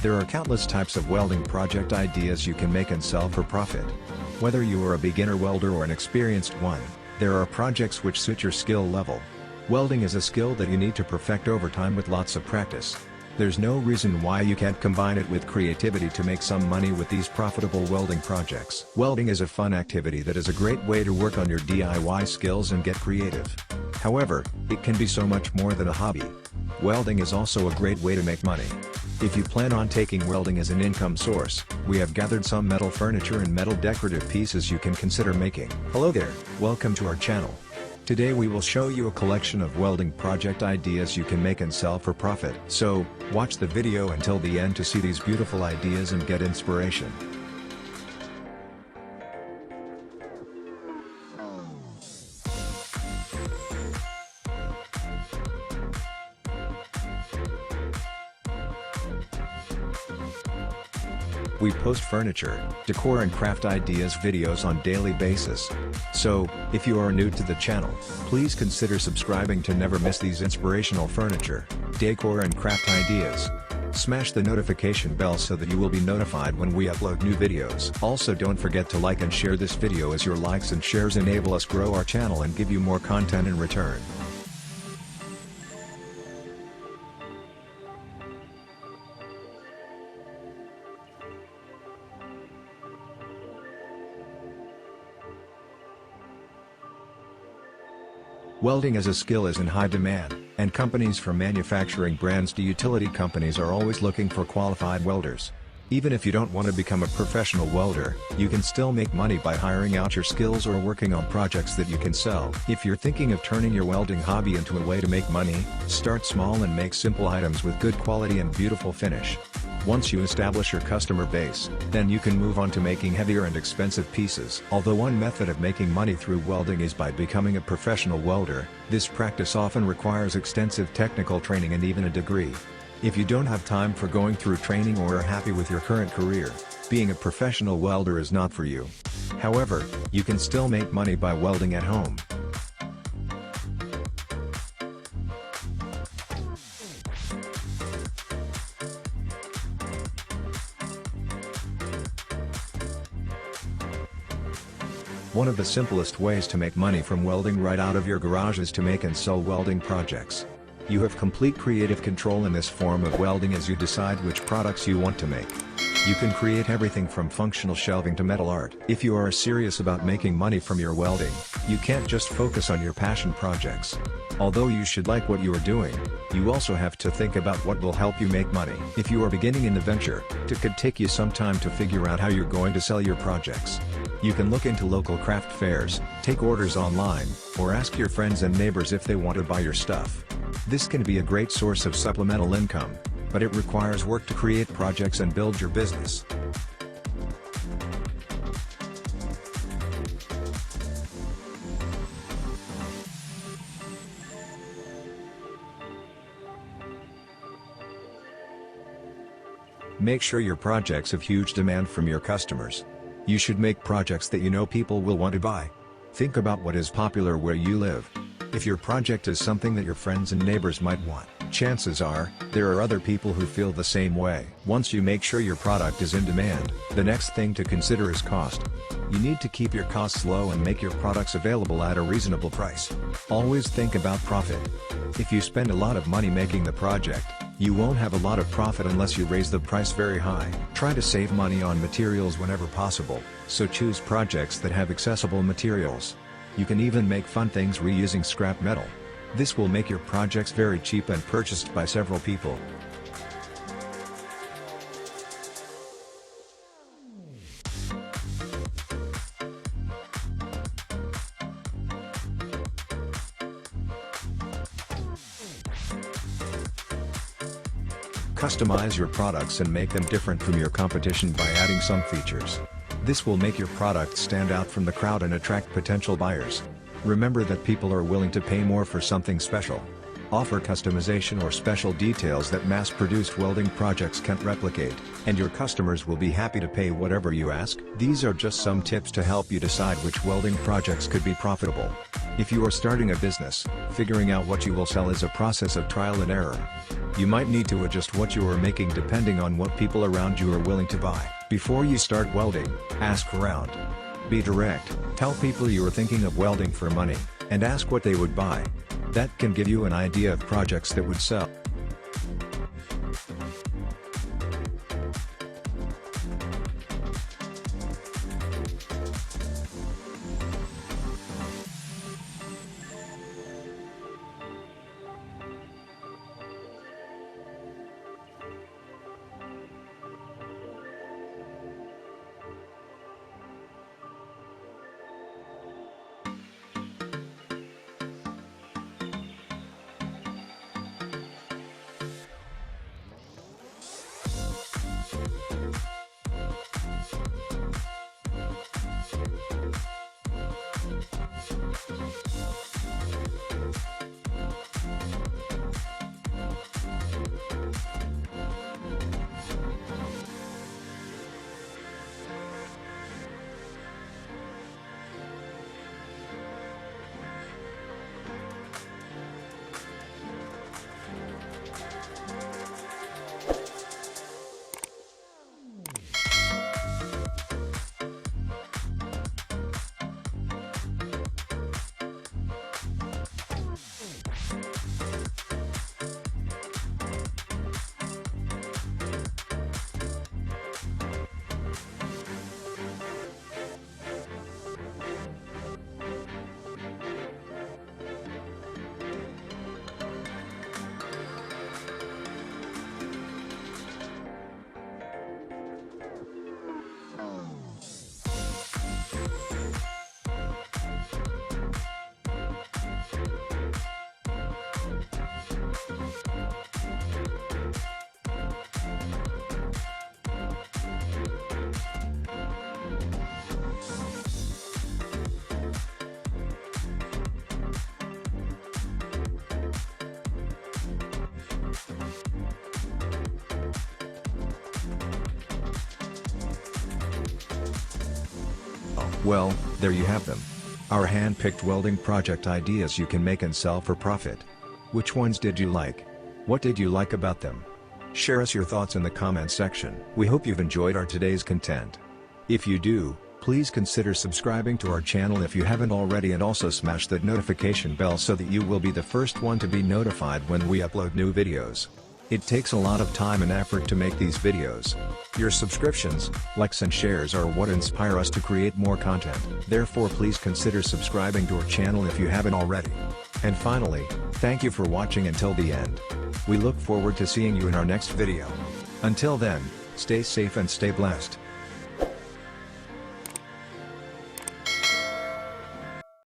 There are countless types of welding project ideas you can make and sell for profit. Whether you are a beginner welder or an experienced one, there are projects which suit your skill level. Welding is a skill that you need to perfect over time with lots of practice. There's no reason why you can't combine it with creativity to make some money with these profitable welding projects. Welding is a fun activity that is a great way to work on your DIY skills and get creative. However, it can be so much more than a hobby. Welding is also a great way to make money. If you plan on taking welding as an income source, we have gathered some metal furniture and metal decorative pieces you can consider making. Hello there, welcome to our channel. Today we will show you a collection of welding project ideas you can make and sell for profit. So, watch the video until the end to see these beautiful ideas and get inspiration. We post furniture, decor and craft ideas videos on daily basis. So, if you are new to the channel, please consider subscribing to never miss these inspirational furniture, decor and craft ideas. Smash the notification bell so that you will be notified when we upload new videos. Also don't forget to like and share this video as your likes and shares enable us grow our channel and give you more content in return. Welding as a skill is in high demand, and companies from manufacturing brands to utility companies are always looking for qualified welders. Even if you don't want to become a professional welder, you can still make money by hiring out your skills or working on projects that you can sell. If you're thinking of turning your welding hobby into a way to make money, start small and make simple items with good quality and beautiful finish. Once you establish your customer base, then you can move on to making heavier and expensive pieces. Although one method of making money through welding is by becoming a professional welder, this practice often requires extensive technical training and even a degree. If you don't have time for going through training or are happy with your current career, being a professional welder is not for you. However, you can still make money by welding at home. One of the simplest ways to make money from welding right out of your garage is to make and sell welding projects. You have complete creative control in this form of welding as you decide which products you want to make. You can create everything from functional shelving to metal art. If you are serious about making money from your welding, you can't just focus on your passion projects. Although you should like what you are doing, you also have to think about what will help you make money. If you are beginning in the venture, it could take you some time to figure out how you're going to sell your projects. You can look into local craft fairs, take orders online, or ask your friends and neighbors if they want to buy your stuff. This can be a great source of supplemental income, but it requires work to create projects and build your business. Make sure your projects have huge demand from your customers. You should make projects that you know people will want to buy. Think about what is popular where you live. If your project is something that your friends and neighbors might want, chances are, there are other people who feel the same way. Once you make sure your product is in demand, the next thing to consider is cost. You need to keep your costs low and make your products available at a reasonable price. Always think about profit. If you spend a lot of money making the project, you won't have a lot of profit unless you raise the price very high. Try to save money on materials whenever possible, so choose projects that have accessible materials. You can even make fun things reusing scrap metal. This will make your projects very cheap and purchased by several people. Customize your products and make them different from your competition by adding some features. This will make your product stand out from the crowd and attract potential buyers. Remember that people are willing to pay more for something special. Offer customization or special details that mass-produced welding projects can't replicate, and your customers will be happy to pay whatever you ask. These are just some tips to help you decide which welding projects could be profitable. If you are starting a business, figuring out what you will sell is a process of trial and error. You might need to adjust what you are making depending on what people around you are willing to buy. Before you start welding, ask around. Be direct, tell people you are thinking of welding for money, and ask what they would buy. That can give you an idea of projects that would sell. Well, there you have them. Our hand-picked welding project ideas you can make and sell for profit. Which ones did you like? What did you like about them? Share us your thoughts in the comments section. We hope you've enjoyed our today's content. If you do, please consider subscribing to our channel if you haven't already, and also smash that notification bell so that you will be the first one to be notified when we upload new videos. It takes a lot of time and effort to make these videos. Your subscriptions, likes and shares are what inspire us to create more content. Therefore, please consider subscribing to our channel if you haven't already. And finally, thank you for watching until the end. We look forward to seeing you in our next video. Until then, stay safe and stay blessed.